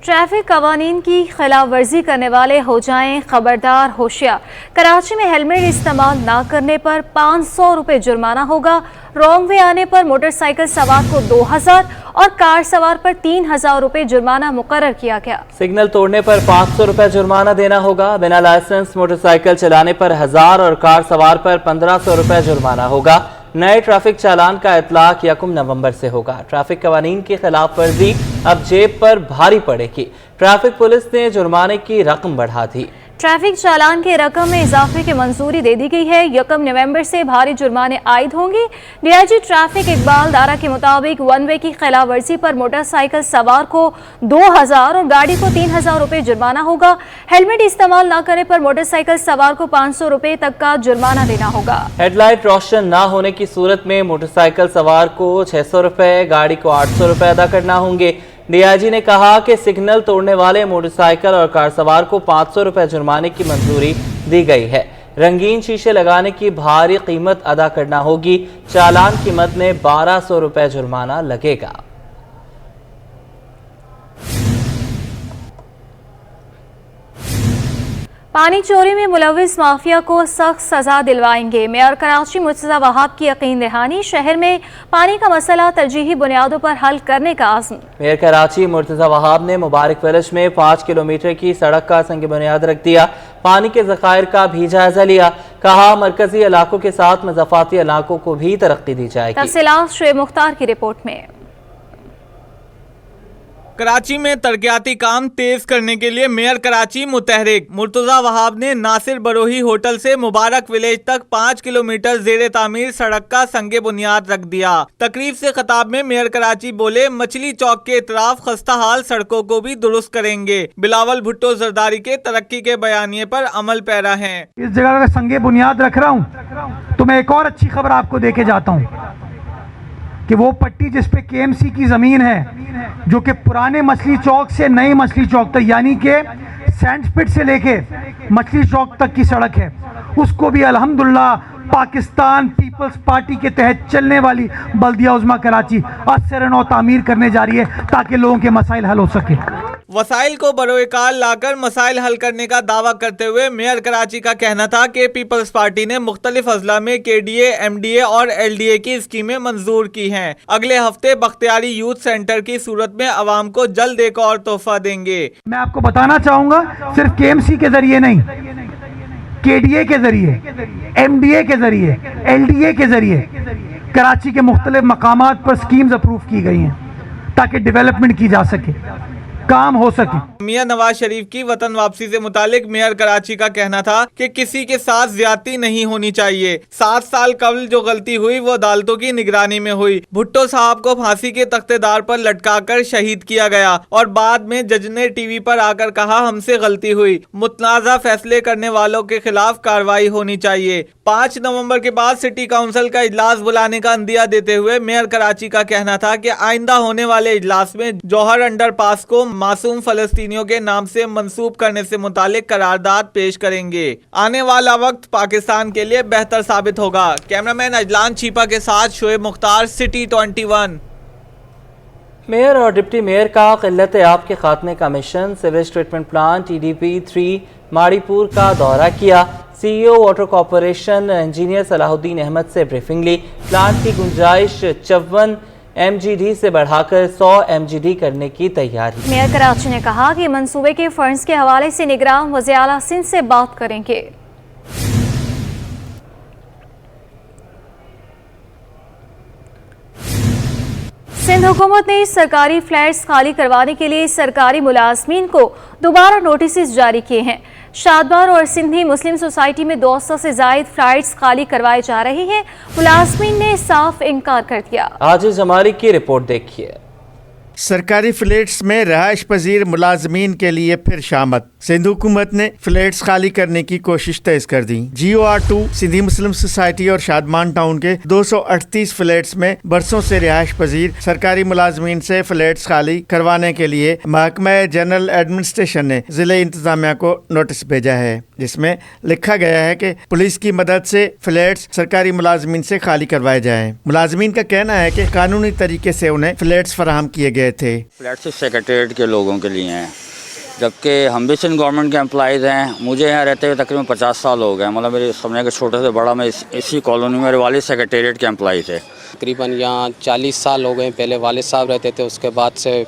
Traffic कवानीन की खिलाफ वर्जी करने वाले हो जाएं खबरदार होशियार। कराची में हेलमेट इस्तेमाल ना करने पर 500 रुपये जुर्माना होगा। रॉन्ग वे आने पर मोटरसाइकिल सवार को 2000 और कार सवार पर 3000 रुपये जुर्माना मुकर्रर किया गया। सिग्नल तोड़ने पर 500 रुपये जुर्माना देना होगा। बिना लाइसेंस मोटरसाइकिल चलाने पर 1000 और कार सवार पर 1500 रुपये जुर्माना होगा। नए ट्रैफिक चालान का इतलाक 1 नवंबर से होगा। ट्रैफिक कवानीन की खिलाफ वर्जी अब जेब पर भारी पड़ेगी। ट्रैफिक पुलिस ने जुर्माने की रकम बढ़ा दी। ट्रैफिक चालान के रकम में इजाफे की मंजूरी दे दी गई है। 1 नवंबर से भारी जुर्माने आयद होंगे। डीआईजी ट्रैफिक इकबाल दारा के मुताबिक वन वे की खिलाफ वर्जी पर मोटरसाइकिल सवार को 2000 और गाड़ी को 3000 रुपये जुर्माना होगा। हेलमेट इस्तेमाल न करने पर मोटरसाइकिल सवार को 500 रुपये तक का जुर्माना देना होगा। हेडलाइट रोशन न होने की सूरत में मोटरसाइकिल सवार को 600 रुपये, गाड़ी को 800 रुपये अदा करना होंगे। डीआईजी ने कहा कि सिग्नल तोड़ने वाले मोटरसाइकिल और कार सवार को 500 रुपये जुर्माने की मंजूरी दी गई है। रंगीन शीशे लगाने की भारी कीमत अदा करना होगी। चालान कीमत में 1200 रुपये जुर्माना लगेगा। पानी चोरी में मुलविस माफिया को सख्त सजा दिलवाएंगे। मेयर कराची मुर्तज़ा वहाब की यकीन दहानी। शहर में पानी का मसला तरजीही बुनियादों पर हल करने का आज़म। मेयर कराची मुर्तज़ा वहाब ने मुबारक विलेज में 5 किलोमीटर की सड़क का संग बुनियाद रख दिया। पानी के ज़खायर का भी जायजा लिया। कहा मरकजी इलाकों के साथ मज़ाफ़ाती इलाकों को भी तरक्की दी जाएगी। तफसीलात शुएब मुख्तार की रिपोर्ट में। कराची में तरक्याती काम तेज करने के लिए मेयर कराची मुतहरिक मुर्तज़ा वहाब ने नासिर बरोही होटल से मुबारक विलेज तक 5 किलोमीटर ज़ेरे तामीर सड़क का संगे बुनियाद रख दिया। तकरीब से खिताब में मेयर कराची बोले, मछली चौक के इतराफ खस्ता हाल सड़कों को भी दुरुस्त करेंगे। बिलावल भुट्टो जरदारी के तरक्की के बयानिए पर अमल पैरा हैं। इस जगह का संगे बुनियाद रख रहा हूँ तो मैं एक और अच्छी खबर आपको दे के जाता हूँ कि वो पट्टी जिस पे केएमसी की ज़मीन है, जो कि पुराने मछली चौक से नई मछली चौक तक यानी कि सैंडस्पिट से लेके मछली चौक तक की सड़क है, उसको भी अल्हम्दुलिल्लाह पाकिस्तान पीपल्स पार्टी के तहत चलने वाली बल्दिया उज़्मा कराची आज से नौ तामीर करने जा रही है ताकि लोगों के मसाइल हल हो सके। वसाइल को बरोएकार लाकर मसाइल हल करने का दावा करते हुए मेयर कराची का कहना था कि पीपल्स पार्टी ने मुख्तलिफ अजला में केडीए, एमडीए और एलडीए की स्कीमें मंजूर की हैं। अगले हफ्ते बख्तियारी यूथ सेंटर की सूरत में अवाम को जल्द एक और तोहफा देंगे। मैं आपको बताना चाहूँगा सिर्फ केएमसी के जरिए नहीं, केडीए के जरिए, एमडीए के जरिए, एलडीए के जरिए कराची के मुख्तलिफ मकामात पर स्कीम्स अप्रूव की गई हैं ताकि डेवलपमेंट की जा सके, काम हो सके। मियां नवाज शरीफ की वतन वापसी से मुतालिक मेयर कराची का कहना था कि किसी के साथ ज्यादती नहीं होनी चाहिए। 7 साल कबल जो गलती हुई वो अदालतों की निगरानी में हुई। भुट्टो साहब को फांसी के तख्तेदार पर लटकाकर शहीद किया गया और बाद में जज ने टीवी पर आकर कहा हमसे गलती हुई। मुतनाज़ा फैसले करने वालों के खिलाफ कार्रवाई होनी चाहिए। 5 नवंबर के बाद सिटी काउंसिल का इजलास बुलाने का अंदिया देते हुए मेयर कराची का कहना था कि आइंदा होने वाले इजलास में जौहर अंडरपास को मासूम फलस्तीनियों के नाम से मंसूब करने से मुतालिक करारदाद पेश करेंगे। आने वाला वक्त पाकिस्तान के लिए बेहतर साबित होगा। कैमरामैन अजलान छीपा के साथ शुएब मुख्तार, सिटी 21। मेयर और डिप्टी मेयर का क़िल्लत आब के खात्मे का mission sewage treatment plant TDP 3 Maripur का दौरा किया। CEO water corporation engineer Salahuddin Ahmed से ब्रीफिंग ली। प्लांट की गुंजाइश 54 MGD से बढ़ाकर 100 MGD करने की तैयारी। मेयर कराची ने कहा कि मंसूबे के फंड्स के हवाले से निगरान वज़ीर आला सिंध से बात करेंगे। सिंध हुकूमत ने सरकारी फ्लैट्स खाली करवाने के लिए सरकारी मुलाजमीन को दोबारा नोटिस जारी किए हैं। शादबार और सिंधी मुस्लिम सोसाइटी में 200 से जायद फ्लैट्स खाली करवाए जा रहे हैं। मुलाजमीन ने साफ इनकार कर दिया। आज जमारी की रिपोर्ट देखिए। सरकारी फ्लैट्स में रहायश पजीर मुलाजमीन के लिए फिर शामत। सिंध हुकूमत ने फ्लैट्स खाली करने की कोशिश तेज कर दी। GOR2 सिंधी मुस्लिम सोसाइटी और शादमान टाउन के 238 फ्लैट्स में बरसों से रहायश पजीर सरकारी मुलाजमीन से फ्लैट्स खाली करवाने के लिए महकमा जनरल एडमिनिस्ट्रेशन ने जिले इंतजामिया को नोटिस भेजा है, जिसमें लिखा गया है कि पुलिस की मदद से फ्लैट्स सरकारी मुलाजमीन से खाली करवाए जाएं। मुलाजमीन का कहना है कि कानूनी तरीके से उन्हें फ्लैट्स फराहम किए गए गए थे। फ्लैट सेक्रेटरीट के लोगों के लिए हैं, जबकि हम भी सिंध गवर्नमेंट के एम्प्लॉइज़ हैं। मुझे यहाँ रहते हुए तकरीबन 50 साल हो गए। मतलब मेरे समझने के छोटे से बड़ा मैं इसी कॉलोनी में मेरे वालिद सेक्रेटेरिएट के एम्प्लॉई थे। तकरीबन यहाँ 40 साल हो गए। पहले वालिद साहब रहते थे, उसके बाद से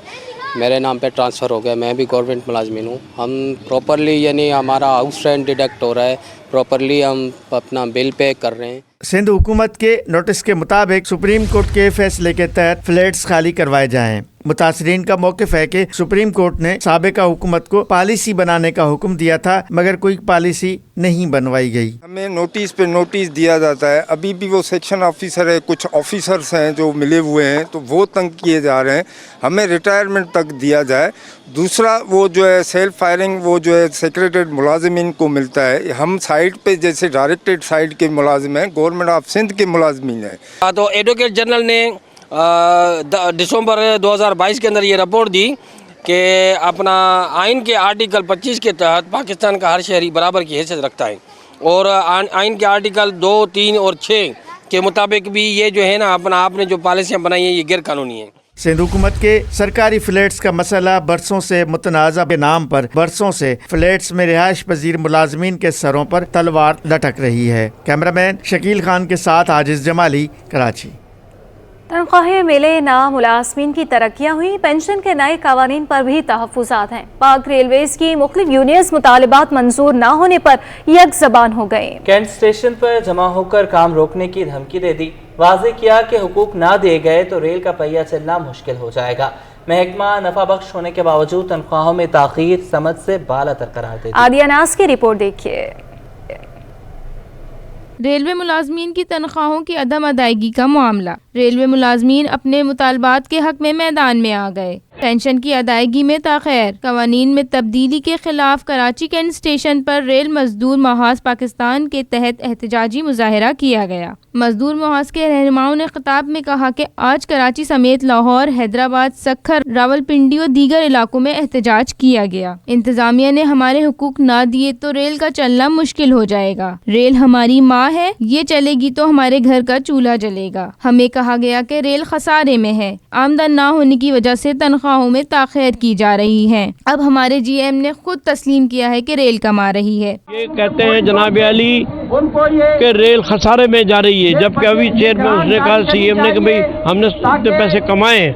मेरे नाम पे ट्रांसफ़र हो गया। मैं भी गवर्नमेंट मुलाजमिन हूँ। हम प्रॉपरली यानी हमारा हाउस रेंट डिडक्ट हो रहा है, प्रॉपरली हम अपना बिल पे कर रहे हैं। सिंध हुकूमत के नोटिस के मुताबिक सुप्रीम कोर्ट के फैसले के तहत फ्लैट्स खाली करवाए जाएं। मुतासरीन का मौक़िफ़ है कि सुप्रीम कोर्ट ने साबिका हुकूमत को पॉलिसी बनाने का हुक्म दिया था, मगर कोई पॉलिसी नहीं बनवाई गई। हमें नोटिस पे नोटिस दिया जाता है। अभी भी वो सेक्शन ऑफिसर है, कुछ ऑफिसर्स हैं जो मिले हुए हैं, तो वो तंग किए जा रहे हैं। हमें रिटायरमेंट तक दिया जाए। दूसरा वो जो है सेल्फ फायरिंग, वो जो है सेक्रेटरीट मुलाजिमिन को मिलता है। हम साइड पे जैसे डायरेक्टेड साइड के मुलाजिम हैं, गवर्नमेंट ऑफ सिंध के मुलाजिमिन हैं। तो एडवोकेट जनरल ने दिसंबर 2022 के अंदर ये रिपोर्ट दी कि अपना आइन के आर्टिकल 25 के तहत पाकिस्तान का हर शहरी बराबर की हैसियत रखता है, और आइन के आर्टिकल 2, 3 और 6 के मुताबिक भी ये जो है ना अपना आपने जो पॉलिसियाँ बनाई हैं ये गैर कानूनी है। सिंध हुकूमत के सरकारी फ्लैट्स का मसला बरसों से मुतनाज़ा के नाम पर बरसों से फ्लैट्स में रिहाइश पजीर मुलाजमीन के सरों पर तलवार लटक रही है। कैमरामैन शकील खान के साथ आजिज़ जमाली, कराची। तनख्वाहें मिले ना, मुलाजमीन की तरक्कियाँ हुई, पेंशन के नए कावानीन पर भी तहफ़्फ़ुज़ात हैं। पाक रेलवेज़ की मुख्तलिफ यूनियंस मुतालिबात मंजूर ना होने पर यक ज़बान हो गए। कैंट स्टेशन पर जमा होकर काम रोकने की धमकी दे दी। वाज़े किया कि हुकूक ना दिए गए तो रेल का पहिया चलना मुश्किल हो जाएगा। महकमा नफा बख्श होने के बावजूद तनख्वाहों में ताख़ीर समझ से बालातर करार दे दी। आदिया नाज की रिपोर्ट देखिए। रेलवे मुलाजमीन की तनख्वाहों की अदम अदायगी का मामला। रेलवे मुलाजमीन अपने मुतालबात के हक में मैदान में आ गए। पेंशन की अदायगी में ताख़ीर, कवानीन में तब्दीली के खिलाफ कराची कैंट स्टेशन पर रेल मजदूर महाज पाकिस्तान के तहत एहतजाजी मुजाहरा किया गया। मजदूर महाज के रहनुमाओं ने खिताब में कहा कि आज कराची समेत लाहौर, हैदराबाद, सक्खर, रावलपिंडी और दीगर इलाकों में एहतजाज किया गया। इंतजामिया ने हमारे हुकूक ना दिए तो रेल का चलना मुश्किल हो जाएगा। रेल हमारी माँ है, ये चलेगी तो हमारे घर का चूल्हा जलेगा। हमें कहा गया कि रेल खसारे में है, आमदन ना होने की वजह से तनख्वाहों में ताख़ीर की जा रही है। अब हमारे GM ने खुद तस्लीम किया है कि रेल कमा रही है। ये कहते हैं जनाब अली कि रेल खसारे में जा रही है, जबकि अभी चेयरमैन उसने कहा CM ने कि भाई हमने इतने पैसे कमाए,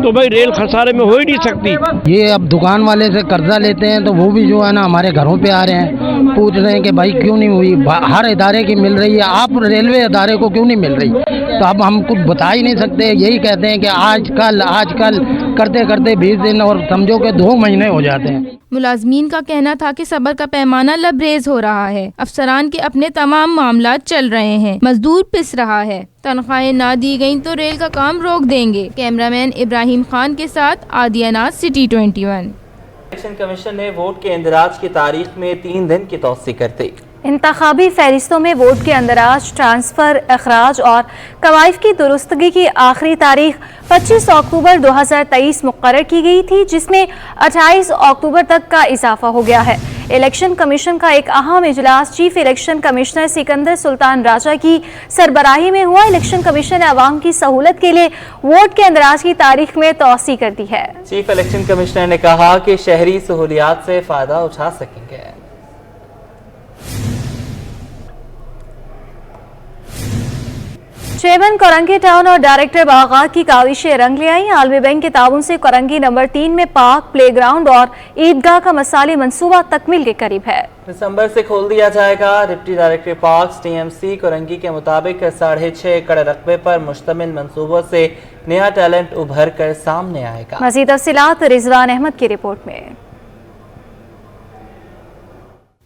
तो भाई रेल खसारे में हो ही नहीं सकती। ये अब दुकान वाले से कर्जा लेते हैं तो वो भी जो है ना हमारे घरों पे आ रहे हैं, पूछ रहे हैं कि भाई क्यों नहीं हुई, हर इदारे की मिल रही है, आप रेलवे इदारे को क्यों नहीं मिल रही। तो अब हम कुछ बता ही नहीं सकते। यही कहते हैं कि आज कल करते करते 20 दिन और समझो कि 2 महीने हो जाते हैं। मुलाजमीन का कहना था कि सब्र का पैमाना लबरेज हो रहा है। अफसरान के अपने तमाम मामला चल रहे हैं, मजदूर पिस रहा है। तनख्वाहें ना दी गईं तो रेल का काम रोक देंगे। कैमरामैन इब्राहिम खान के साथ आदिया नाज, सिटी 21। इलेक्शन कमीशन ने वोट के इंदराज की तारीख में 3 दिन की तौसीह कर दी। इंतखाबी फहरिस्तों में वोट के अंदराज, ट्रांसफ़र, अखराज और कवायद की दुरुस्तगी की आखिरी तारीख 25 अक्टूबर 2023 मुकर्रर की गई थी, जिसमें 28 अक्टूबर तक का इजाफा हो गया है। इलेक्शन कमीशन का एक अहम इजलास chief election commissioner Sikandar Sultan Raja की सरबराही में हुआ। इलेक्शन कमीशन ने अवाम की सहूलत के लिए वोट के अंदराज की तारीख में तौसीह कर दी है। चीफ इलेक्शन कमिश्नर ने कहा कि शहरी सहूलियात से फ़ायदा उठा सकेंगे। चेयरमैन कोरंगी टाउन और डायरेक्टर बागात की काविशें रंग ले आई। आलमी बैंक के ताउन से कोरंगी नंबर 3 में पार्क, प्लेग्राउंड और ईदगाह का मसाली मंसूबा तकमील के करीब है। दिसंबर से खोल दिया जाएगा। Deputy director parks TMC Korangi के मुताबिक 6.5 एकड़ रकबे पर मुश्तमिल मंसूबों से नया टैलेंट उभर कर सामने आएगा। मज़ीद तफसीलात रिजवान अहमद की रिपोर्ट में।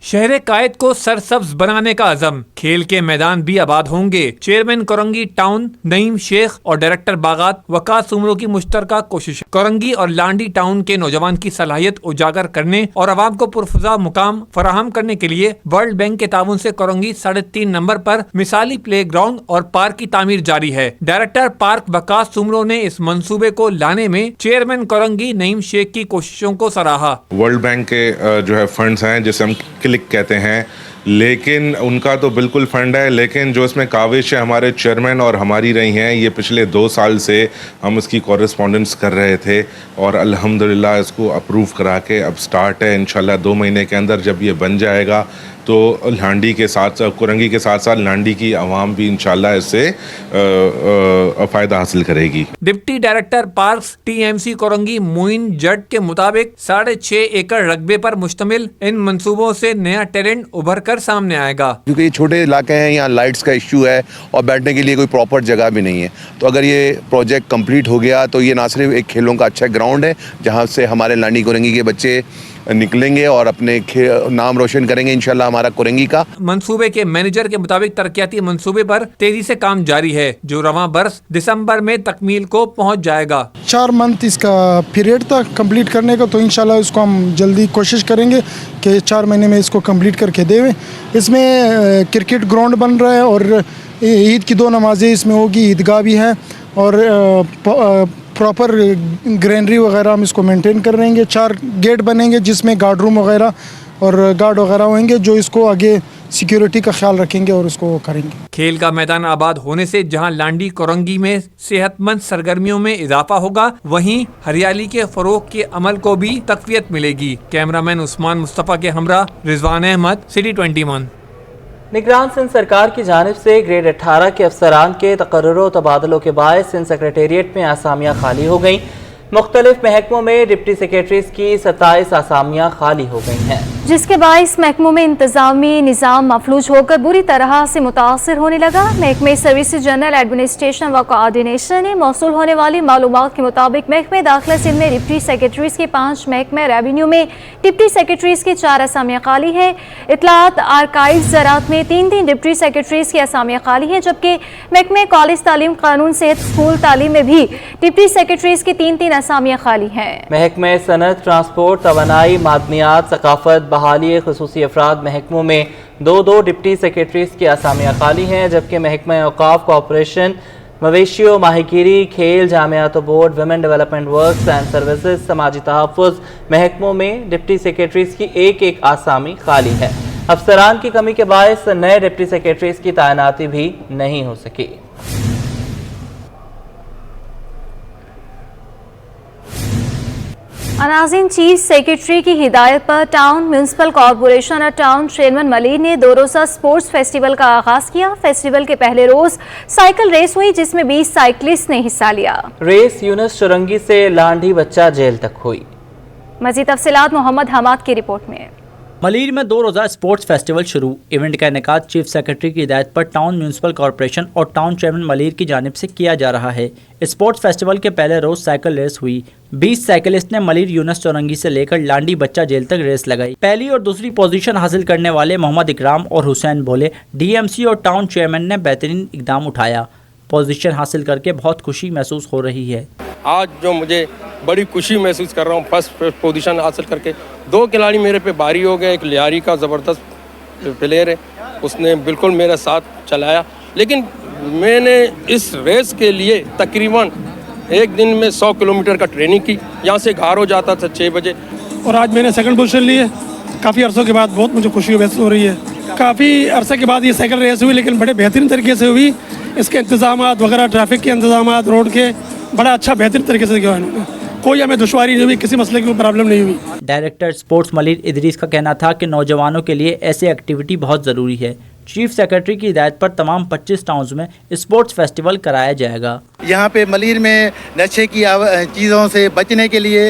शहर कायद को सरसब्ज बनाने का अज़म, खेल के मैदान भी आबाद होंगे। चेयरमैन कोरंगी टाउन नईम शेख और डायरेक्टर बागात वकास उमरों की मुश्तरका कोशिश कोरंगी और लांडी टाउन के नौजवान की सलाहियत उजागर करने और आवाम को पुरफजा मुकाम फराहम करने के लिए वर्ल्ड बैंक के ताउन से कोरंगी 3.5 नंबर पर मिसाली प्ले ग्राउंड और पार्क की तामीर जारी है। डायरेक्टर पार्क वकास उमरों ने इस मंसूबे को लाने में चेयरमैन कोरंगी नईम शेख की कोशिशों को सराहा। वर्ल्ड बैंक के जो है फंड्स हैं, जिसे हम क्लिक कहते हैं, लेकिन उनका तो बिल्कुल फंड है, लेकिन जो इसमें काविश है हमारे चेयरमैन और हमारी रही हैं, ये पिछले 2 साल से हम इसकी कॉरेस्पॉन्डेंस कर रहे थे और अल्हम्दुलिल्लाह इसको अप्रूव करा के अब स्टार्ट है। इंशाल्लाह 2 महीने के अंदर जब ये बन जाएगा तो लांडी के साथ साथ कुरंगी के साथ साथ लांडी की आवाम भी इंशाल्लाह इससे फ़ायदा हासिल करेगी। Deputy director parks TMC Korangi Moin Jat के मुताबिक 6.5 एकड़ रकबे पर मुश्तमिल इन मंसूबों से नया टैलेंट उभर कर सामने आएगा। क्योंकि ये छोटे इलाके हैं, यहाँ लाइट्स का इश्यू है और बैठने के लिए कोई प्रॉपर जगह भी नहीं है, तो अगर ये प्रोजेक्ट कंप्लीट हो गया तो ये ना सिर्फ एक खेलों का अच्छा ग्राउंड है जहाँ से हमारे लांडी कोरंगी के बच्चे निकलेंगे और अपने नाम रोशन करेंगे इंशाल्लाह हमारा कोरंगी का। मंसूबे के मैनेजर के मुताबिक तरक्याती मंसूबे पर तेजी से काम जारी है, जो रवां बरस दिसंबर में तकमील को पहुंच जाएगा। 4 मंथ इसका पीरियड था कंप्लीट करने का, तो इंशाल्लाह इसको हम जल्दी कोशिश करेंगे कि 4 महीने में इसको कंप्लीट करके देवें। इसमें क्रिकेट ग्राउंड बन रहा है और ईद की 2 नमाजें इसमें होगी, ईदगाह भी है और प्रॉपर ग्रीनरी वगैरह हम इसको मेंटेन कर रहेंगे। 4 गेट बनेंगे जिसमें गार्ड रूम वगैरह और गार्ड वगैरह होंगे जो इसको आगे सिक्योरिटी का ख्याल रखेंगे और उसको करेंगे। खेल का मैदान आबाद होने से जहां लांडी कोरंगी में सेहतमंद सरगर्मियों में इजाफा होगा, वहीं हरियाली के फरोग के अमल को भी तक़वियत मिलेगी। कैमरामैन उस्मान मुस्तफ़ा के हमरा रिजवान अहमद, सिटी 21। निगरान सिंध सरकार की जानिब से ग्रेड 18 के अफसरान के तकर्रुर तबादलों के बायस सिंध सेक्रेटेरिएट में आसामियाँ खाली हो गईं। मुख्तलिफ महकमों में डिप्टी सेक्रेटरीज की 27 आसामियाँ खाली हो गई हैं, जिसके बायस महकमों में इंतजामी निज़ाम मफलूज होकर बुरी तरह से मुतासर होने लगा। महकमे सर्विसेज जनरल एडमिनिस्ट्रेशन व कोऑर्डिनेशन ने मौसूल होने वाली मालूमात के मुताबिक महकमे दाखिला सिंध में डिप्टी सेक्रेटरीज के 5, महकमे रेवेन्यू में डिप्टी सेक्रेटरीज की 4 असामियाँ खाली हैं। इतलात आर्काइव ज़राअत में 3 डिप्टी सेक्रेटरीज की असामियाँ खाली हैं, जबकि महकमे कॉलेज तालीम, कानून, सेहत, स्कूल तालीम में भी डिप्टी सेक्रेटरीज की 3 असामियाँ खाली हैं। महकमे सनत, ट्रांसपोर्ट, तवानाई, मादनियात, सकाफत, बहाली, खुसूसी अफराद महकमों में 2 डिप्टी सेक्रेटरीज की असामियाँ खाली हैं, जबकि महकमा औकाफ, कॉर्पोरेशन, मवेशियों, माहिकीरी, खेल, जामियात board, women development works and services, समाजी तहफ़्फ़ुज़ महकमों में डिप्टी सेक्रेटरीज की 1 आसामी खाली है। अफसरान की कमी के बायस नए डिप्टी सेक्रेटरीज की तैनाती भी नहीं हो सकी। अनाज़रीन, चीफ सेक्रेटरी की हिदायत पर टाउन म्यूनसिपल कॉरपोरेशन और टाउन चेयरमैन मलिर ने 2 रोज़ा स्पोर्ट्स फेस्टिवल का आगाज किया। फेस्टिवल के पहले रोज साइकिल रेस हुई, जिसमें 20 साइकिलिस्ट ने हिस्सा लिया। रेस यूनुस चुरंगी से लांडी बच्चा जेल तक हुई। मज़ीद तफसीलात मोहम्मद हमाद की रिपोर्ट में। मलीर में 2 रोज़ा स्पोर्ट्स फेस्टिवल शुरू। इवेंट का इनेकाद चीफ सेक्रेटरी की हिदायत पर टाउन म्यूनसिपल कॉरपोरेशन और टाउन चेयरमैन मलीर की जानिब से किया जा रहा है। स्पोर्ट्स फेस्टिवल के पहले रोज साइकिल रेस हुई। 20 साइकिलिस्ट ने मलीर यूनुस चौरंगी से लेकर लांडी बच्चा जेल तक रेस लगाई। पहली और दूसरी पोजीशन हासिल करने वाले मोहम्मद इकराम और हुसैन बोले, डीएमसी और टाउन चेयरमैन ने बेहतरीन इकदाम उठाया। पोजीशन हासिल करके बहुत खुशी महसूस हो रही है। आज जो मुझे बड़ी खुशी महसूस कर रहा हूँ, फर्स्ट पोजीशन हासिल करके। 2 खिलाड़ी मेरे पे भारी हो गए। एक लियारी का ज़बरदस्त प्लेयर है, उसने बिल्कुल मेरा साथ चलाया, लेकिन मैंने इस रेस के लिए तकरीबन एक दिन में 100 किलोमीटर का ट्रेनिंग की। यहाँ से घर हो जाता था 6 बजे और आज मैंने सेकंड पोजीशन ली है। काफ़ी अरसों के बाद बहुत मुझे खुशी महसूस हो रही है। काफ़ी अरसे के बाद ये साइकिल रेस हुई, लेकिन बड़े बेहतरीन तरीके से हुई। इसके इंतजाम वगैरह, ट्रैफिक के इंतजाम, रोड के, बड़ा अच्छा बेहतरीन तरीके से किया इन्होंने। कोई हमें दुश्वारी नहीं हुई, किसी मसले की प्रॉब्लम नहीं हुई। डायरेक्टर स्पोर्ट्स मलिर इदरीस का कहना था कि नौजवानों के लिए ऐसी एक्टिविटी बहुत ज़रूरी है। चीफ सेक्रेटरी की हिदायत पर तमाम 25 टाउन्स में स्पोर्ट्स फेस्टिवल कराया जाएगा। यहाँ पे मलीर में नशे की चीज़ों से बचने के लिए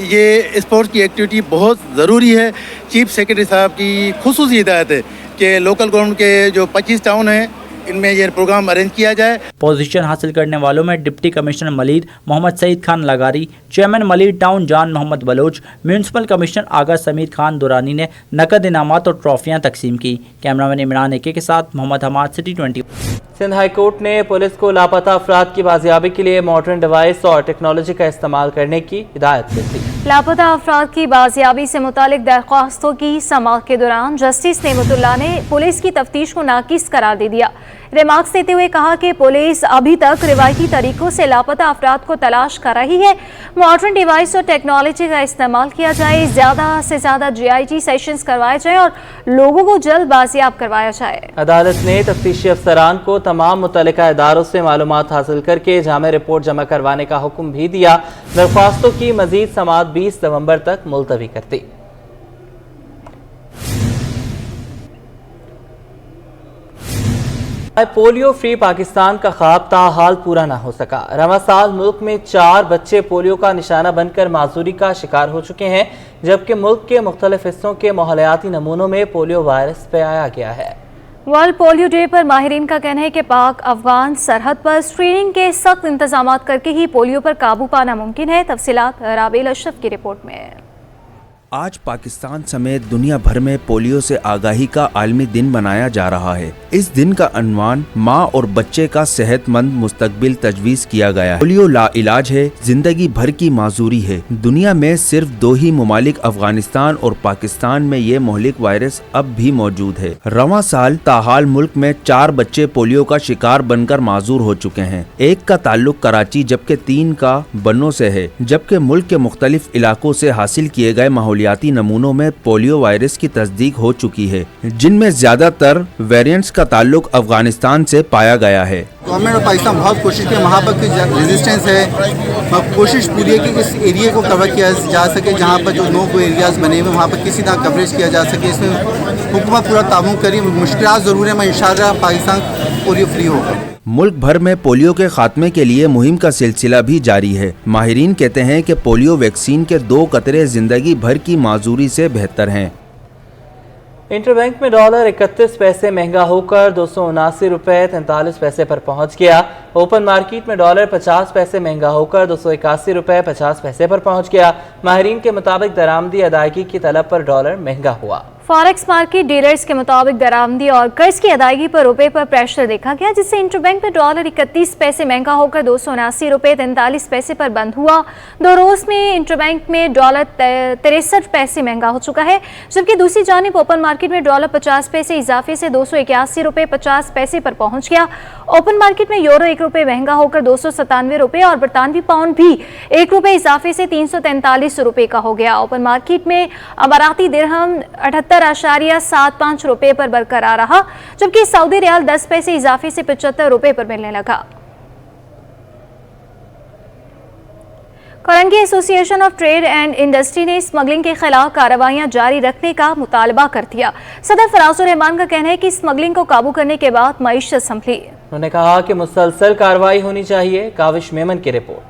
ये स्पोर्ट्स की एक्टिविटी बहुत ज़रूरी है। चीफ सेक्रेटरी साहब की खुसूसी हिदायत है कि लोकल गवर्नमेंट के जो 25 टाउन हैं इनमें यह प्रोग्राम अरेंज किया जाए। पोजीशन हासिल करने वालों में deputy commissioner Malir Mohammad Saeed Khan Lagari, chairman Malir town Jan Mohammad Baloch, municipal commissioner Agha Sameer Khan Durrani ने नकद इनामात और ट्रॉफियां तकसीम की। कैमरामैन इमरान एके के साथ Mohammad Hammad, city 20। Sindh high court ने पुलिस को लापता अफराद की बाजियाबी के लिए मॉडर्न डिवाइस और टेक्नोलॉजी का इस्तेमाल करने की हिदायत दी थी। लापता अफराद की बाजियाबी से मुतालिक दरख्वास्तों की समाअत के दौरान जस्टिस नेमतुल्लाह ने पुलिस की तफ्तीश को नाकिस करार दे दिया। रिमार्क्स देते हुए कहा कि पुलिस अभी तक रिवायती तरीकों से लापता अफराद को तलाश कर रही है। मॉडर्न डिवाइस और टेक्नोलॉजी का इस्तेमाल किया जाए, ज़्यादा से ज़्यादा GIG सेशंस करवाए जाए और लोगों को जल्द बाजियाब करवाया जाए। अदालत ने तफ्तीशी अफसरान को तमाम मुतल्लिका इदारों से मालूमात हासिल करके जामे रिपोर्ट जमा करवाने का हुक्म भी दिया। दरख्वास्तों की मजीद समाअत 20 नवंबर तक मुलतवी कर दी। पोलियो फ्री पाकिस्तान का ख्वाब ताहाल पूरा ना हो सका। रवा साल मुल्क में 4 बच्चे पोलियो का निशाना बनकर माजूरी का शिकार हो चुके हैं, जबकि मुल्क के मुख्तलिफ हिस्सों के माहौलियाती नमूनों में पोलियो वायरस पाया गया है। वर्ल्ड पोलियो डे पर माहिरीन का कहना है कि पाक अफगान सरहद पर स्क्रीनिंग के सख्त इंतजाम करके ही पोलियो पर काबू पाना मुमकिन है। तफसीलात राबेल अशरफ की रिपोर्ट में। आज पाकिस्तान समेत दुनिया भर में पोलियो से आगाही का आलमी दिन मनाया जा रहा है। इस दिन का अनवान माँ और बच्चे का सेहतमंद मुस्तकबिल तजवीज़ किया गया है। पोलियो ला इलाज है, जिंदगी भर की माजूरी है। दुनिया में सिर्फ 2 ही मुमालिक अफगानिस्तान और पाकिस्तान में ये मोहलिक वायरस अब भी मौजूद है। रवां साल ताहाल मुल्क में 4 बच्चे पोलियो का शिकार बनकर माजूर हो चुके हैं। एक का ताल्लुक कराची जबकि 3 का बन्नों से है, जबकि मुल्क के मुख्तलिफ इलाकों से हासिल किए गए माहौलियाती नमूनों में पोलियो वायरस की तस्दीक हो चुकी है, जिनमें ज्यादातर वेरिएंट्स का ताल्लुक अफगानिस्तान से पाया गया है। गवर्नमेंट ऑफ पाकिस्तान बहुत कोशिश की, वहाँ पर रेजिस्टेंस है, कोशिश पूरी है कि इस एरिया को कवर किया जा सके, जहाँ पर जो नो गो एरियाज बने हुए वहाँ पर किसी तरह कवरेज किया जा सके। इसमें हुकूमत पूरा तामुन करी, मुश्किलात ज़रूर है, मैं इंशाअल्लाह पाकिस्तान पोलियो फ्री होगा। मुल्क भर में पोलियो के खात्मे के लिए मुहिम का सिलसिला भी जारी है। माहिरीन कहते हैं कि पोलियो वैक्सीन के 2 कतरे जिंदगी भर की माजूरी से बेहतर हैं। इंटरबैंक में डॉलर 31 पैसे महंगा होकर 279 रुपये 43 पैसे पर पहुंच गया। ओपन मार्केट में डॉलर 50 पैसे महंगा होकर 281 रुपये 50 पैसे पर पहुंच गया। माहिरीन के मुताबिक दरामदी अदायगी की तलब पर डॉलर महंगा हुआ। फॉरेक्स मार्केट डीलर्स के मुताबिक दरामदी और कर्ज की अदायगी पर रुपए पर प्रेशर देखा गया, जिससे इंटरबैंक में डॉलर 31 पैसे महंगा होकर 279 रुपये 43 पैसे पर बंद हुआ। 2 रोज में इंटरबैंक में डॉलर 63 पैसे महंगा हो चुका है, जबकि दूसरी जानिब ओपन मार्केट में डॉलर 50 पैसे इजाफे से 281 रुपये 50 पैसे पर पहुंच गया। ओपन मार्केट में यूरो 1 रुपये महंगा होकर 297 रुपये और बरतानवी पाउंड भी 1 रुपये इजाफे से 343 रुपये का हो गया। ओपन मार्केट में अमाराती दिरहम 78.75 रुपये पर बरकरार रहा, जबकि सऊदी रियाल 10 पैसे इजाफे से 75 रुपये पर मिलने लगा। Korangi association of trade and industry ने स्मगलिंग के खिलाफ कार्रवाइयां जारी रखने का मुतालबा कर दिया। सदर फराजुर रहमान का कहना है कि स्मगलिंग को काबू करने के बाद मईशत संभली। उन्होंने कहा कि मुसलसल कार्रवाई होनी चाहिए। काविश मेमन की रिपोर्ट।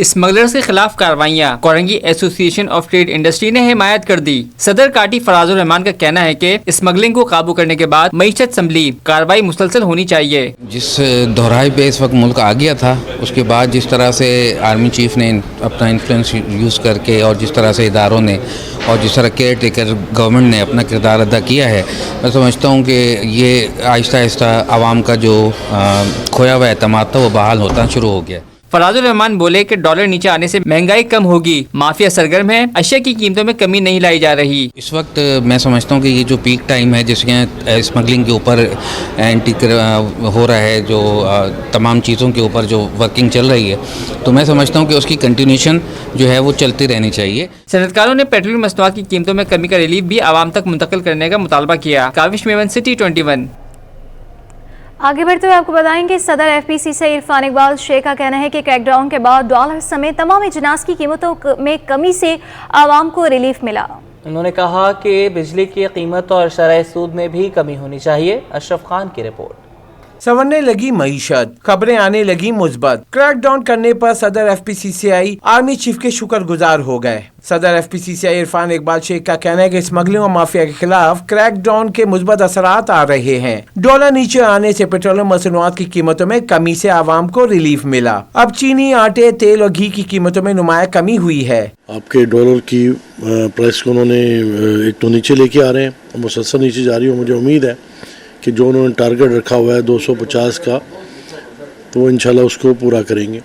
स्मगलर्स के खिलाफ कार्रवाइयाँ Korangi association of trade industry ने हिमायत कर दी। सदर काटी फराजुर रहमान का कहना है कि स्मगलिंग को काबू करने के बाद मईशत संभली, कार्रवाई मुसलसल होनी चाहिए। जिस दोहराई पे इस वक्त मुल्क आ गया था, उसके बाद जिस तरह से आर्मी चीफ ने अपना इन्फ्लुएंस यूज़ करके और जिस तरह से इदारों ने और जिस तरह केयर टेकर गवर्नमेंट ने अपना किरदार अदा किया है, मैं समझता हूँ कि ये आहिस्ता आहिस्ता आवाम का जो खोया हुआ एतमाद था वो बहाल होना शुरू हो गया। फराजुर रहमान बोले कि डॉलर नीचे आने से महंगाई कम होगी, माफिया सरगर्म है, अशिया की कीमतों में कमी नहीं लाई जा रही। इस वक्त मैं समझता हूँ कि ये जो पीक टाइम है जिसके स्मगलिंग के ऊपर एंटी हो रहा है, जो तमाम चीज़ों के ऊपर जो वर्किंग चल रही है, तो मैं समझता हूँ कि उसकी कंटिन्यूशन जो है वो चलती रहनी चाहिए। सनतकारों ने पेट्रोलियम मसनूआत की कीमतों में कमी का रिलीफ भी आवाम तक मुंतकिल करने का मुतालबा किया। काविश मेमन, सिटी 21। आगे बढ़ते हुए आपको बताएंगे सदर FPC से इरफान इकबाल शेख का कहना है कि क्रैकडाउन के बाद डॉलर समेत तमाम अजनास की कीमतों में कमी से आवाम को रिलीफ मिला। उन्होंने कहा कि बिजली की कीमत और शरह सूद में भी कमी होनी चाहिए। अशरफ खान की रिपोर्ट। संवरने लगी मईशत, खबरें आने लगी मुस्बत। क्रैकडाउन करने पर सदर FPCCI आर्मी चीफ के शुक्रगुजार हो गए। सदर FPCCI इरफान इकबाल शेख का कहना है कि स्मगलिंग और माफिया के खिलाफ क्रैकडाउन के मुस्बत असरात आ रहे हैं। डॉलर नीचे आने से पेट्रोलियम मसनूआत की कीमतों में कमी से आवाम को रिलीफ मिला। अब चीनी, आटे, तेल और घी की कीमतों में नुमाया कमी हुई है। आपके डॉलर की प्राइस को उन्होंने एक तो नीचे लेके आ रहे हैं और मुसलसल नीचे जा रही है। मुझे उम्मीद है कि जो उन्होंने टारगेट रखा हुआ है 250 का, तो वो इंशाल्लाह उसको पूरा करेंगे।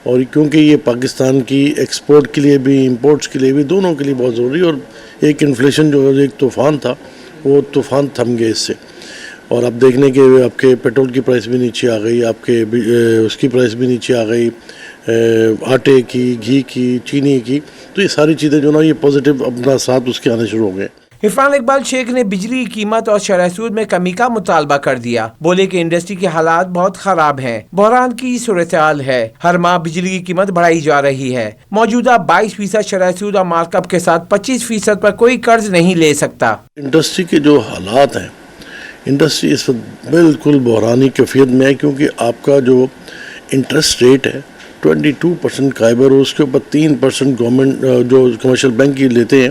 और क्योंकि ये पाकिस्तान की एक्सपोर्ट के लिए भी, इंपोर्ट्स के लिए भी, दोनों के लिए बहुत ज़रूरी, और एक इन्फ्लेशन जो एक तूफ़ान था वो तूफ़ान थम गया इससे। اور اب دیکھنے کے آپ کے پیٹرول کی پرائس بھی نیچے آ گئی, آپ کے اس کی پرائس بھی نیچے آ گئی, آٹے کی, گھی کی, چینی کی, تو یہ ساری چیزیں جو نا یہ پازیٹیو اپنا ساتھ اس کے آنے شروع ہو گئے. عرفان اقبال شیخ نے بجلی کی قیمت اور شرح سود میں کمی کا مطالبہ کر دیا. بولے کہ انڈسٹری کے حالات بہت خراب ہیں, بحران کی صورتحال ہے, ہر ماہ بجلی کی قیمت بڑھائی جا رہی ہے. موجودہ 22% شرح سود اور مارک اپ کے ساتھ 25% پر کوئی قرض نہیں لے سکتا. انڈسٹری کے جو حالات ہیں, انڈسٹری اس وقت بالکل بحرانی کیفیت میں ہے, کیونکہ آپ کا جو انٹرسٹ ریٹ ہے 22% قائبر, اور اس کے اوپر 3% گورنمنٹ جو کمرشل بینک کی لیتے ہیں,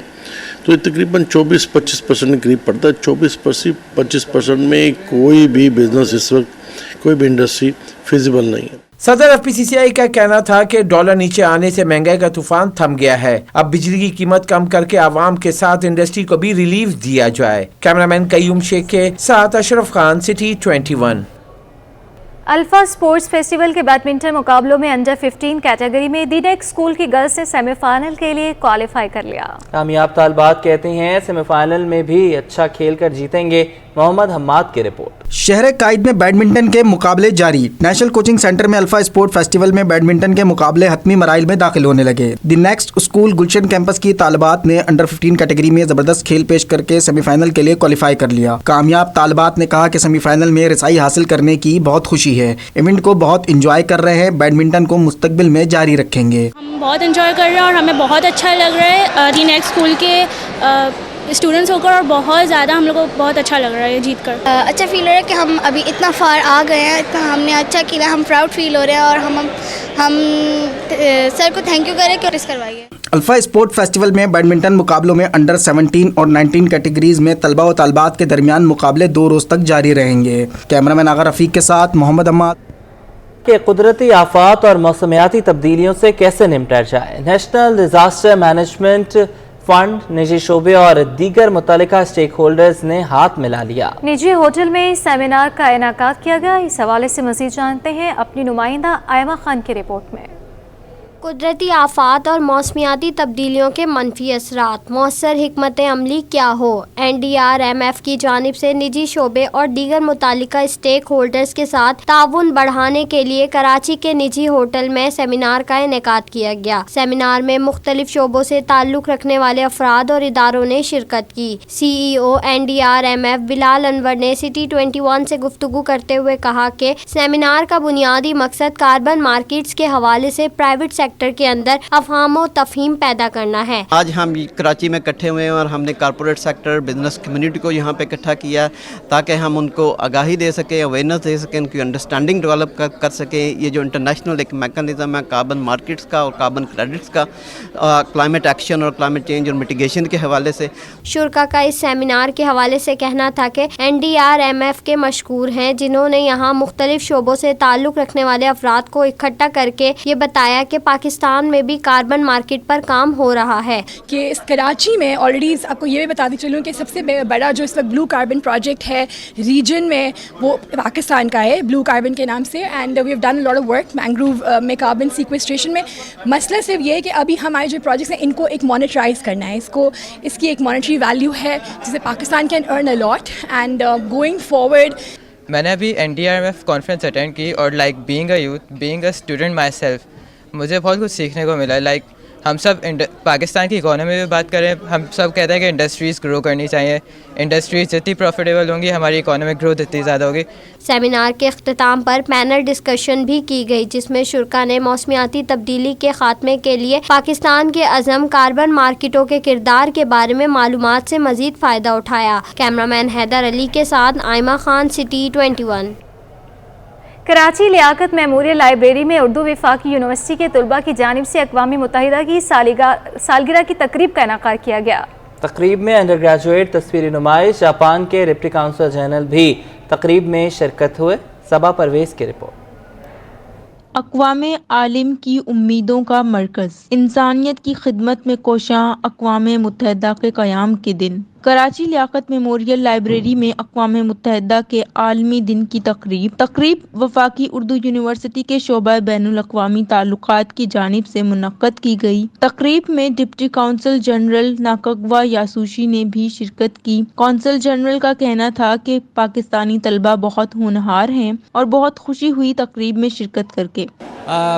تو یہ تقریباً 24-25% کے قریب پڑتا ہے. 24-25% میں کوئی بھی بزنس اس وقت, کوئی بھی انڈسٹری فیزیبل نہیں ہے. صدر FPCCI کا کہنا تھا کہ ڈالر نیچے آنے سے مہنگائی کا طوفان تھم گیا ہے. اب بجلی کی قیمت کم کر کے عوام کے ساتھ انڈسٹری کو بھی ریلیف دیا جائے. کیمرامین قیوم شیخ کے ساتھ Ashraf Khan, city 21. Alpha sports festival کے بیڈمنٹن مقابلوں میں انڈر 15 کیٹیگری میں دی نیکس اسکول کی گرلز نے سیمی فائنل کے لیے کوالیفائی کر لیا. کامیاب طالبات کہتے ہیں سیمی فائنل میں بھی اچھا کھیل کر جیتیں گے. محمد حماد کی رپورٹ. شہر قائد میں بیڈمنٹن کے مقابلے جاری. نیشنل کوچنگ سینٹر میں الفا اسپورٹ فیسٹیول میں بیڈمنٹن کے مقابلے حتمی مراحل میں داخل ہونے لگے. The next school Gulshan campus کی طالبات نے انڈر 15 کیٹیگری میں زبردست کھیل پیش کر کے سیمی فائنل کے لیے کوالیفائی کر لیا. کامیاب طالبات نے کہا کہ سیمی فائنل میں رسائی حاصل کرنے کی بہت خوشی ہے. ایونٹ کو بہت انجوائے کر رہے ہیں. بیڈمنٹن کو مستقبل میں جاری رکھیں گے. ہم بہت انجوائے کر رہے ہیں اور ہمیں بہت اچھا لگ رہا ہے. دی نیکسٹ اسکول کے اسٹوڈنٹس ہو کر, اور بہت زیادہ ہم لوگ کو بہت اچھا لگ رہا ہے جیت کر. اچھا فیل ہو رہا ہے کہ ہم ابھی اتنا فار آ گئے ہیں, اتنا ہم نے اچھا کیا, ہم پراؤڈ فیل ہو رہے ہیں, اور ہم سر کو تھینک یو کریں کہ اس کروائیے. الفا اسپورٹ فیسٹیول میں بیڈمنٹن مقابلوں میں انڈر 17 اور 19 کیٹیگریز میں طلبہ و طالبات کے درمیان مقابلے 2 روز تک جاری رہیں گے. کیمرامین آغا رفیق کے ساتھ محمد حماد. کہ قدرتی آفات اور موسمیاتی تبدیلیوں سے کیسے نمٹا جائے. نیشنل ڈیزاسٹر مینجمنٹ فنڈ, نجی شعبے اور دیگر متعلقہ اسٹیک ہولڈرز نے ہاتھ ملا لیا. نجی ہوٹل میں سیمینار کا انعقاد کیا گیا. اس حوالے سے مزید جانتے ہیں اپنی نمائندہ آئمہ خان کی رپورٹ میں. قدرتی آفات اور موسمیاتی تبدیلیوں کے منفی اثرات, مؤثر حکمت عملی کیا ہو. NDRMF کی جانب سے نجی شعبے اور دیگر متعلقہ اسٹیک ہولڈرز کے ساتھ تعاون بڑھانے کے لیے کراچی کے نجی ہوٹل میں سیمینار کا انعقاد کیا گیا. سیمینار میں مختلف شعبوں سے تعلق رکھنے والے افراد اور اداروں نے شرکت کی. CEO NDRMF بلال انور نے سٹی 21 سے گفتگو کرتے ہوئے کہا کہ سیمینار کا بنیادی مقصد کاربن مارکیٹس کے حوالے سے پرائیویٹ سیکٹر کے اندر افہام و تفہیم پیدا کرنا ہے. آج ہم کراچی میں اکٹھے ہوئے ہیں اور ہم نے کارپوریٹ سیکٹر, بزنس کمیونٹی کو یہاں پہ اکٹھا کیا تاکہ ہم ان کو آگاہی دے سکیں, اویئرنیس دے سکیں, ان کی انڈرسٹینڈنگ ڈیولپ کر سکیں. یہ جو انٹرنیشنل ایک میکانزم ہے کاربن مارکیٹس کا اور کاربن کریڈٹس کا, کلائمیٹ ایکشن اور کلائمیٹ چینج اور میٹیگیشن کے حوالے سے. شرکا کا اس سیمینار کے حوالے سے کہنا تھا کہ NDRMF کے مشکور ہیں جنہوں نے یہاں مختلف شعبوں سے تعلق رکھنے والے افراد کو اکٹھا کر کے یہ بتایا کہ پاکستان میں بھی کاربن مارکیٹ پر کام ہو رہا ہے. کہ اس کراچی میں آلریڈی آپ کو یہ بھی بتاتی چلوں کہ سب سے بڑا جو اس وقت بلو کاربن پروجیکٹ ہے ریجن میں وہ پاکستان کا ہے, بلو کاربن کے نام سے. And we have done a lot of work mangrove میں کاربن سیکویسٹریشن میں. مسئلہ صرف یہ ہے کہ ابھی ہمارے جو پروجیکٹس ہیں ان کو ایک مانیٹرائز کرنا ہے, اس کی ایک مانیٹری ویلیو ہے جسے Pakistan can earn a lot. And going forward میں نے ابھی NDRMF کانفرنس اٹینڈ کی اور being a youth, being a student my self, مجھے بہت کچھ سیکھنے کو ملا. ہم سب پاکستان کی اکانومی میں بات کریں, ہم سب کہتے ہیں کہ انڈسٹریز گرو کرنی چاہیے. انڈسٹریز جتنی پروفیٹیبل ہوں گی ہماری اکانومک گروتھ اتنی زیادہ ہوگی. سیمینار کے اختتام پر پینل ڈسکشن بھی کی گئی جس میں شرکا نے موسمیاتی تبدیلی کے خاتمے کے لیے پاکستان کے عزم, کاربن مارکیٹوں کے کردار کے بارے میں معلومات سے مزید فائدہ اٹھایا. کیمرامین حیدر علی کے ساتھ آئمہ خان, سٹی 21. کراچی لیاقت میموریل لائبریری میں اردو وفاقی یونیورسٹی کے طلباء کی جانب سے اقوام متحدہ کی سالگرہ کی تقریب کا انعقاد کیا گیا. تقریب میں انڈر گریجویٹ تصویری نمائش, جاپان کے ڈپٹی کونسل جنرل بھی تقریب میں شرکت ہوئے. صبا پرویز کی رپورٹ. اقوام عالم کی امیدوں کا مرکز, انسانیت کی خدمت میں کوشاں اقوام متحدہ کے قیام کے دن कराची लियाकत मेमोरियल लाइब्रेरी में अक़वाम मुत्तहिदा के आलमी दिन की तकरीब वफाकी उर्दू यूनिवर्सिटी के शोबा बैनुल अक़वामी ताल्लुकात की जानिब से मुनक्कद की गई। तकरीब में डिप्टी कौंसल जनरल नाकगवा यासूशी ने भी शिरकत की। कौंसल जनरल का कहना था कि पाकिस्तानी तलबा बहुत होनहार हैं और बहुत खुशी हुई तकरीब में शिरकत करके।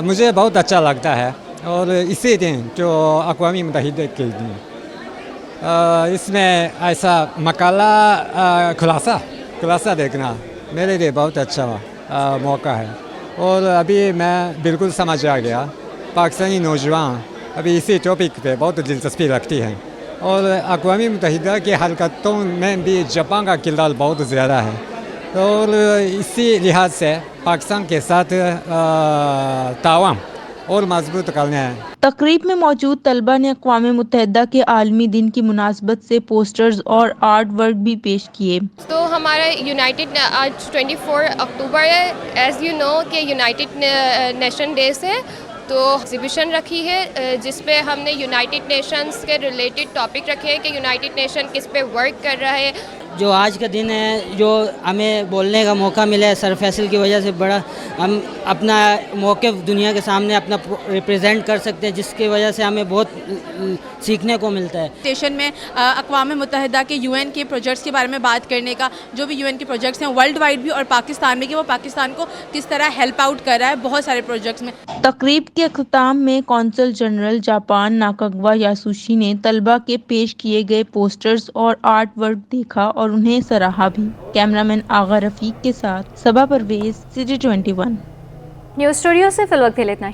मुझे बहुत अच्छा लगता है और इसी दिन जो अक़वाम मुत्तहिदा के दिन इसमें ऐसा मकाला खुलासा देखना मेरे लिए बहुत अच्छा मौका है और अभी मैं बिल्कुल समझ आ गया पाकिस्तानी नौजवान अभी इसी टॉपिक पे बहुत दिलचस्पी रखती हैं और अक़वाम मुत्तहिदा की हरकतों में भी जापान का किरदार बहुत ज़्यादा है और इसी लिहाज से पाकिस्तान के साथ तावान और मजबूत करने हैं। तकरीब में मौजूद तलबा ने अक़वाम मुत्तहिदा के आलमी दिन की मुनासबत से पोस्टर्स और आर्ट वर्क भी पेश किए। तो हमारा यूनाइटेड आज 24 अक्टूबर है, एज़ यू नो कि यूनाइटेड नेशन डे से तो एग्जीबिशन रखी है जिस पे हमने यूनाइटेड नेशंस के रिलेटेड टॉपिक रखे हैं कि यूनाइटेड नेशन किस पे वर्क कर रहा है। जो आज का दिन है जो हमें बोलने का मौका मिला है सर फैसल की वजह से बड़ा हम अपना मौक़िफ़ दुनिया के सामने अपना रिप्रेजेंट कर सकते हैं जिसकी वजह से हमें बहुत सीखने को मिलता है। स्टेशन में अक़वाम मुत्तहिदा के यूएन के प्रोजेक्ट्स के बारे में बात करने का, जो भी यूएन के प्रोजेक्ट्स हैं वर्ल्ड वाइड भी और पाकिस्तान में कि वो पाकिस्तान को किस तरह हेल्प आउट कर रहा है बहुत सारे प्रोजेक्ट्स में। तकरीब के अख्ताम में कौंसल जनरल जापान नाकगवा यासूशी ने तलबा के पेश किए गए पोस्टर्स और आर्ट वर्क देखा और उन्हें सराहा भी। कैमरामैन आगा रफीक के साथ सबा परवेज, सिटी 21 न्यूज़ स्टूडियो से फिल वक्त के लिए इतना ही।